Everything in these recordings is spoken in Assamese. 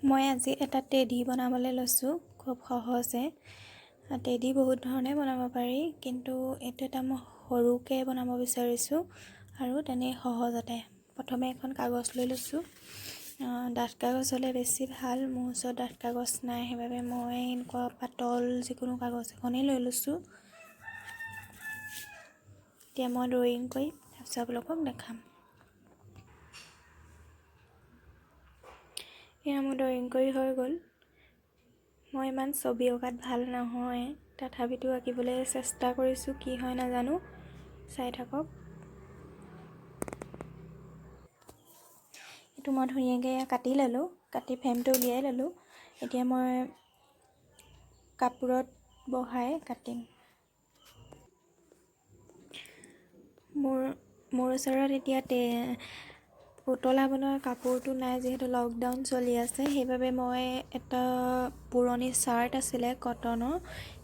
মই আজি এটা টেডি বনাবলৈ লৈছোঁ খুব সহজে। টেডি বহুত ধৰণে বনাব পাৰি, কিন্তু এইটো এটা মই সৰুকৈ বনাব বিচাৰিছোঁ আৰু তেনেই সহজতে। প্ৰথমে এখন কাগজ লৈ লৈছোঁ। ডাঠ কাগজ হ'লে বেছি ভাল। মোৰ ওচৰত ডাঠ কাগজ নাই, সেইবাবে মই এনেকুৱা পাতল যিকোনো কাগজ এখনেই লৈ লৈছোঁ। এতিয়া মই ড্ৰয়িং কৰি তাৰপিছত আপোনালোকক দেখাম। এয়া মোৰ ড্ৰয়িং কৰি হৈ গ'ল। মই ইমান ছবি অঁকাত ভাল নহয়, তথাপিতো আঁকিবলৈ চেষ্টা কৰিছোঁ। কি হয় নাজানো, চাই থাকক। এইটো মই ধুনীয়াকৈ কাটি ল'লোঁ, কাটি ফ্ৰেমটো উলিয়াই ল'লোঁ। এতিয়া মই কাপোৰত বহাই কাটিম। মোৰ ওচৰত এতিয়া পুতলা বনোৱা কাপোৰটো নাই, যিহেতু লকডাউন চলি আছে। সেইবাবে মই এটা পুৰণি চাৰ্ট আছিলে কটনৰ,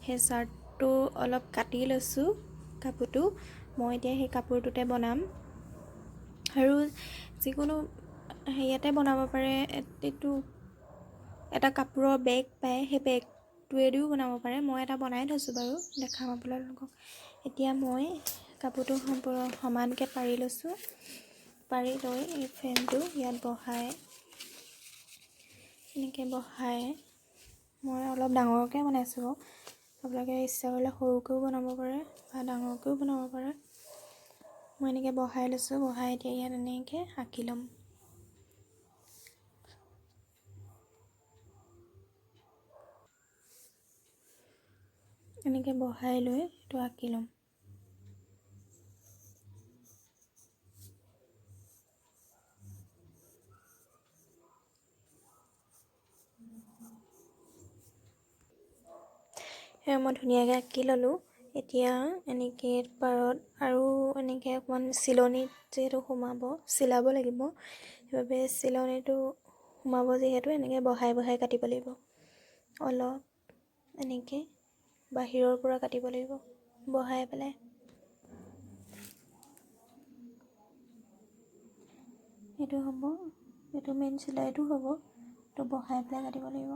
সেই চাৰ্টটো অলপ কাটি লৈছোঁ কাপোৰটো। মই এতিয়া সেই কাপোৰটোতে বনাম, আৰু যিকোনো হেৰিয়াতে বনাব পাৰে। এইটো এটা কাপোৰৰ বেগ পায়, সেই বেগটোৱেদিও বনাব পাৰে। মই এটা বনাই থৈছোঁ বাৰু, দেখাম আপোনালোকক। এতিয়া মই কাপোৰটো সম্পূৰ্ণ সমানকৈ পাৰি লৈছোঁ। পাৰি লৈ এই ফ্ৰেমটো ইয়াত এনেকৈ বহাই মই অলপ ডাঙৰকৈ বনাইছোঁ বাৰু। আপোনালোকে ইচ্ছা কৰিলে সৰুকৈও বনাব পাৰে বা ডাঙৰকৈও বনাব পাৰে। মই এনেকৈ বহাই লৈছোঁ। বহাই এতিয়া ইয়াত এনেকৈ আঁকি ল'ম। এনেকৈ বহাই লৈ এইটো আঁকি ল'ম। সেয়া মই ধুনীয়াকৈ আঁকি ল'লোঁ। এতিয়া এনেকৈ পাৰত আৰু এনেকৈ অকণমান চিলনিত যিহেতু চিলাব লাগিব, সেইবাবে চিলনিটো সোমাব যিহেতু এনেকৈ বহাই বহাই কাটিব লাগিব। অলপ এনেকৈ বাহিৰৰ পৰা কাটিব লাগিব, বহাই পেলাই। এইটো হ'ব, এইটো মেইন চিলাইটো হ'ব, এইটো বহাই পেলাই কাটিব লাগিব।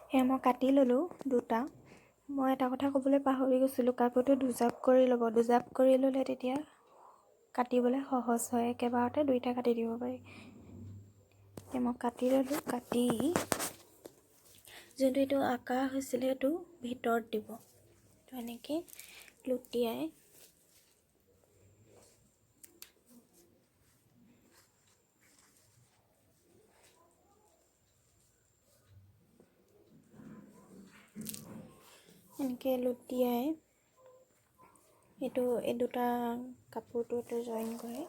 সেয়া মই কাটি ল'লোঁ দুটা। মই এটা কথা ক'বলৈ পাহৰি গৈছিলোঁ, কাপোৰটো দুজাপ কৰি ল'ব। দুজাপ কৰি ল'লে তেতিয়া কাটিবলৈ সহজ হয়, একেবাৰতে দুইটা কাটি দিব পাৰি। এতিয়া মই কাটি ল'লোঁ। কাটি যোনটো এইটো আঁকা হৈছিলে সেইটো ভিতৰত দিব। তো এনেকৈ লুটিয়াই এই দুটা কাপোৰটো জইন কৰি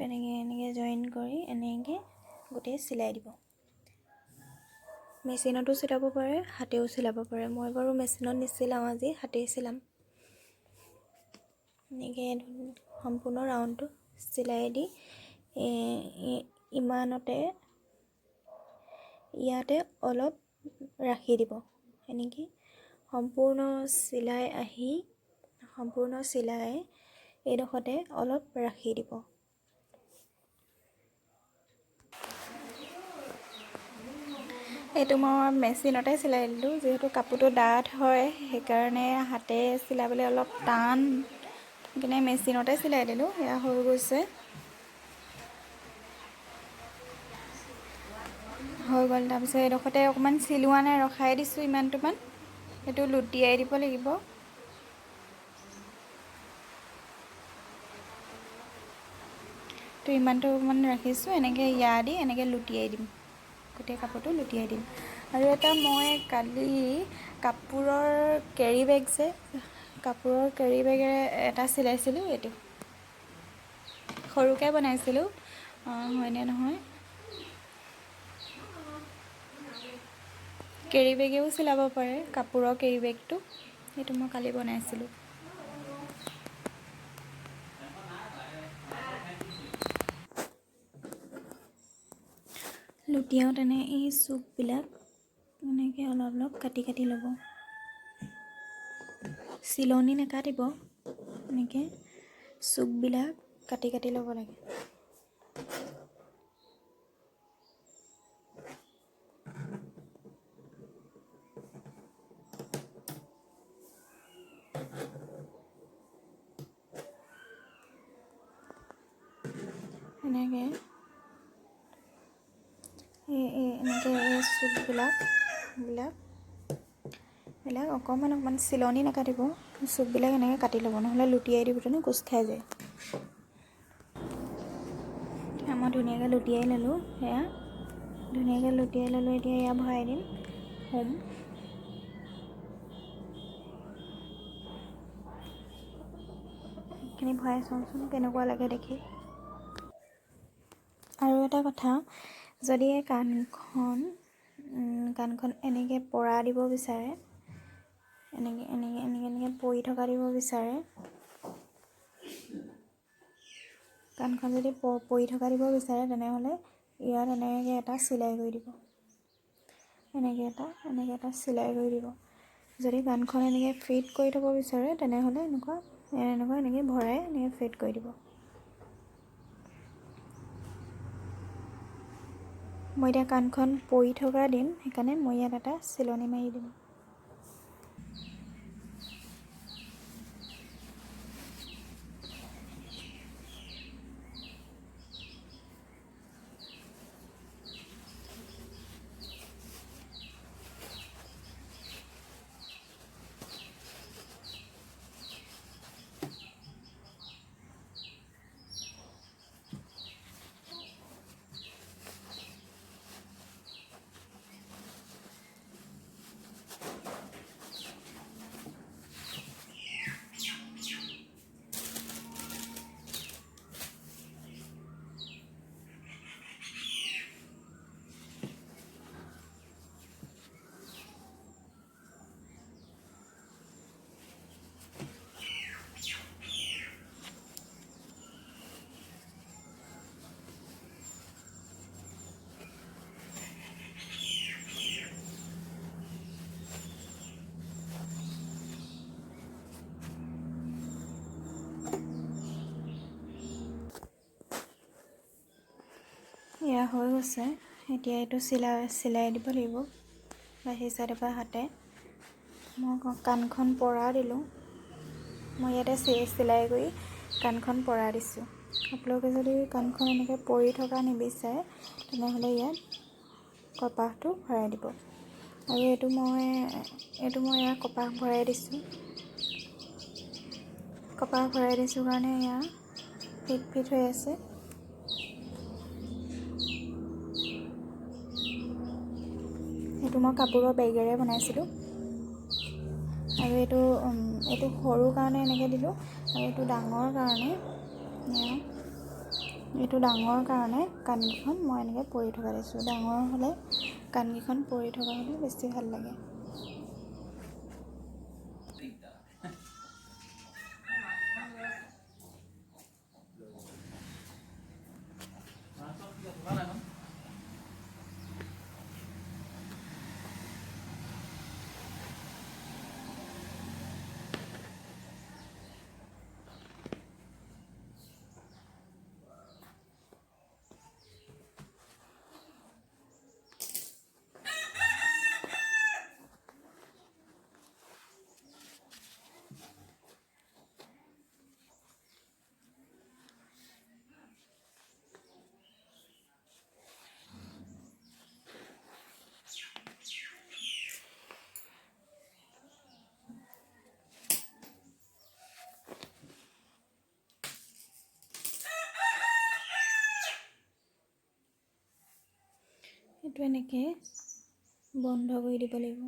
এনেকৈ জইন কৰি এনেকৈ গোটেই চিলাই দিব। মেচিনতো চিলাব পাৰে, হাতেও চিলাব পাৰে। মই বাৰু মেচিনত নিচিলাওঁ, আজি হাতেই চিলাম। এনেকৈ সম্পূৰ্ণ ৰাউণ্ডটো চিলাই দি ইয়াতে অলপ ৰাখি দিব। এনেকৈ সম্পূৰ্ণ চিলাই এইডোখৰতে অলপ ৰাখি দিব। এইটো মই মেচিনতে চিলাই দিলোঁ, যিহেতু কাপোৰটো ডাঠ হয়, সেইকাৰণে হাতে চিলাবলৈ অলপ টান, সেইকাৰণে মেচিনতে চিলাই দিলোঁ। এয়া হৈ গৈছে, হৈ গ'ল। তাৰপিছত এইডোখৰতে অকণমান চিলোৱা নাই, ৰখাই দিছোঁ ইমানটোমান। সেইটো লুটিয়াই দিব লাগিব। তো ইমানটো অকণমান ৰাখিছোঁ, এনেকৈ ইয়াৰ দি এনেকৈ লুটিয়াই দিম। গোটেই কাপোৰটো লুটিয়াই দিম। আৰু এটা মই কালি কাপোৰৰ কেৰি বেগেৰে এটা চিলাইছিলোঁ। এইটো সৰুকৈ বনাইছিলোঁ, হয়নে নহয়। কেৰি বেগেও চিলাব পাৰে, কাপোৰৰ কেৰি বেগটো। সেইটো মই কালি বনাইছিলোঁ। লুটিয়াও তেনে এই চুকবিলাক এনেকৈ অলপ অলপ কাটি কাটি ল'ব। চিলনি নাকাটিব, এনেকৈ চুকবিলাক কাটি কাটি ল'ব লাগে। এনেকৈ এই চুপবিলাক অকণমান চিলনি নাকাটিব, চুপবিলাক এনেকৈ কাটি ল'ব, নহ'লে লুটিয়াই দিবতো কোচ খাই যায়। মই ধুনীয়াকৈ লুটিয়াই ল'লোঁ, এতিয়া এয়া ভৰাই দিম এইখিনি ভৰাই চাওঁচোন কেনেকুৱা লাগে দেখি। আৰু এটা কথা, যদি কাণখন এনেকৈ পৰা দিব বিচাৰে, এনেকৈ পৰি থকা দিব বিচাৰে, কাণখন যদি পৰি থকা দিব বিচাৰে তেনেহ'লে ইয়াত এনেকৈ এটা চিলাই কৰি দিব, এনেকৈ এটা চিলাই কৰি দিব। যদি কাণখন এনেকৈ ফিট কৰি থ'ব বিচাৰে তেনেহ'লে এনেকৈ ভৰাই এনেকৈ ফিট কৰি দিব। মই এতিয়া কাণখন পৰি থকা দিম, সেইকাৰণে মই ইয়াত এটা চিলনি মাৰি দিম। এয়া হৈ গৈছে। এতিয়া এইটো চিলাই দিব লাগিব বাহিৰ চাইডৰ পৰা হাতে। মই কাণখন পৰা দিলোঁ, মই ইয়াতে চিলাই কৰি কাণখন পৰা দিছোঁ। আপোনালোকে যদি কাণখন এনেকৈ পৰি থকা নিবিচাৰে তেনেহ'লে ইয়াত কপাহটো ভৰাই দিব। আৰু এইটো মই ইয়াত কপাহ ভৰাই দিছোঁ। কপাহ ভৰাই দিছোঁ কাৰণে এয়া ফিট হৈ আছে। এইটো মই কাপোৰৰ বেগেৰে বনাইছিলোঁ, আৰু এইটো সৰু কাৰণে এনেকৈ দিলোঁ, আৰু এইটো ডাঙৰ কাৰণে কাণকেইখন মই এনেকৈ পৰি থকা দিছোঁ। ডাঙৰ হ'লে কাণকেইখন পৰি থকা হ'লে বেছি ভাল লাগে। এইটো এনেকৈ বন্ধ কৰি দিব লাগিব।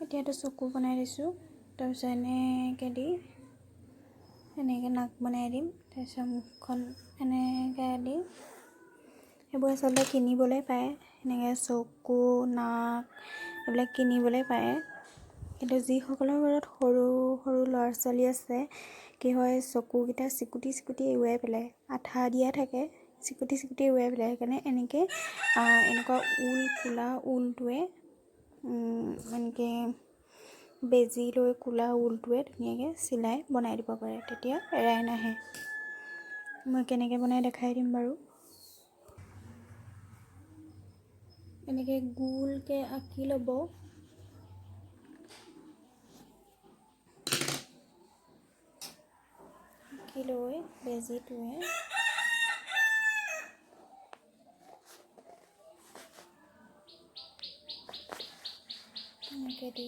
এতিয়াতো চকু বনাই দিছোঁ, তাৰপিছত এনেকৈ নাক বনাই দিম, তাৰপিছত মুখখন এনেকৈ দিম। সেইবোৰ আচলতে কিনিবলৈ পায়, সেনেকৈ চকু, নাক এইবিলাক কিনিবলৈ পাৰে। কিন্তু যিসকলৰ ঘৰত সৰু সৰু ল'ৰা ছোৱালী আছে, কি হয় চকুকেইটা চিকুটি এৰুৱাই পেলাই, আঠা দিয়া থাকে, চিকুটি এৰুৱাই পেলাই। সেইকাৰণে এনেকুৱা ক'লা ঊলটোৱে এনেকৈ বেজী লৈ ক'লা ঊলটোৱে ধুনীয়াকৈ চিলাই বনাই দিব পাৰে, তেতিয়া এৰাই নাহে। মই কেনেকৈ বনাই দেখাই দিম বাৰু। এনেকৈ গোলকৈ আঁকি ল'ব। আঁকি লৈ বেজীটোৱে এনেকৈ দি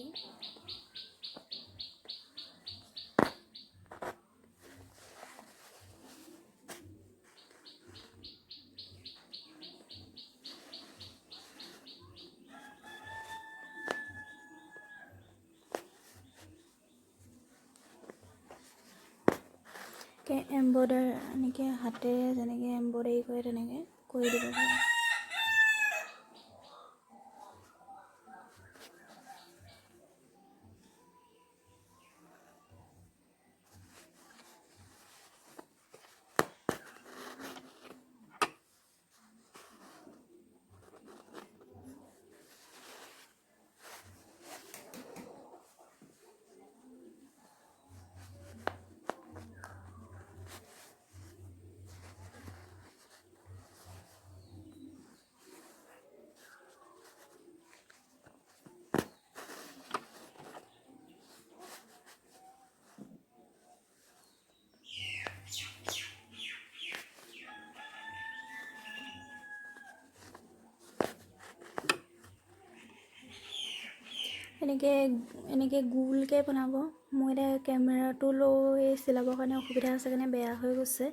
এনেকৈ হাতেৰে যেনেকৈ এম্ব্ৰইডাৰী কৰে তেনেকৈ কৰি দিব পাৰে। এনেকৈ গোলকৈ বনাব। মই এতিয়া কেমেৰাটো লৈ চিলাবৰ কাৰণে অসুবিধা হৈছে কাৰণে বেয়া হৈ গৈছে।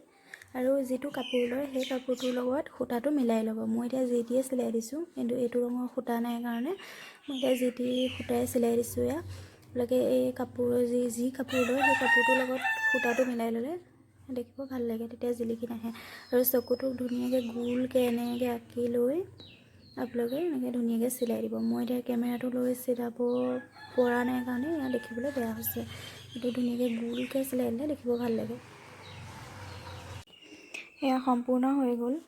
আৰু যিটো কাপোৰ লয় সেই কাপোৰটোৰ লগত সূতাটো মিলাই ল'ব। মই এতিয়া যি দিয়ে চিলাই দিছোঁ, কিন্তু এইটো ৰঙৰ সূতা নাই কাৰণে মই এতিয়া যি টি সূতাই চিলাই দিছোঁ। আপোনালোকে এই কাপোৰ যি কাপোৰ লয় সেই কাপোৰটোৰ লগত সূতাটো মিলাই ল'লে দেখিব ভাল লাগে, তেতিয়া জিলিকি নাহে। আৰু চকুটো ধুনীয়াকৈ গোলকৈ এনেকৈ আঁকি লৈ আপোনালোকে এনেকৈ ধুনীয়াকৈ চিলাই দিব। মই এতিয়া কেমেৰাটো লৈ চিলাব পৰা নাই কাৰণে এয়া দেখিবলৈ বেয়া হৈছে। এইটো ধুনীয়াকৈ গোলকৈ চিলাই দিলে দেখিব ভাল লাগে। এয়া সম্পূৰ্ণ হৈ গ'ল।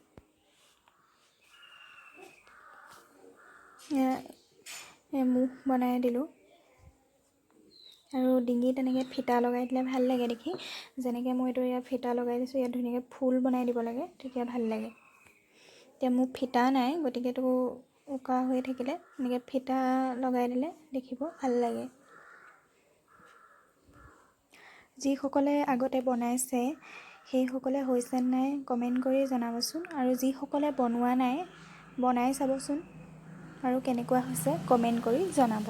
মুখ বনাই দিলোঁ। আৰু ডিঙিত এনেকৈ ফিটা লগাই দিলে ভাল লাগে দেখি। যেনেকৈ মই এইটো ইয়াত ফিটা লগাই দিছোঁ, ইয়াত ধুনীয়াকৈ ফুল বনাই দিব লাগে, তেতিয়া ভাল লাগে। এতিয়া মোৰ ফিটা নাই, গতিকে এইটো উকা হৈ থাকিলে এনেকৈ ফিটা লগাই দিলে দেখিব ভাল লাগে। যিসকলে আগতে বনাইছে সেইসকলে হৈছে নাই কমেণ্ট কৰি জনাবচোন। আৰু যিসকলে বনোৱা নাই বনাই চাবচোন আৰু কেনেকুৱা হৈছে কমেণ্ট কৰি জনাব।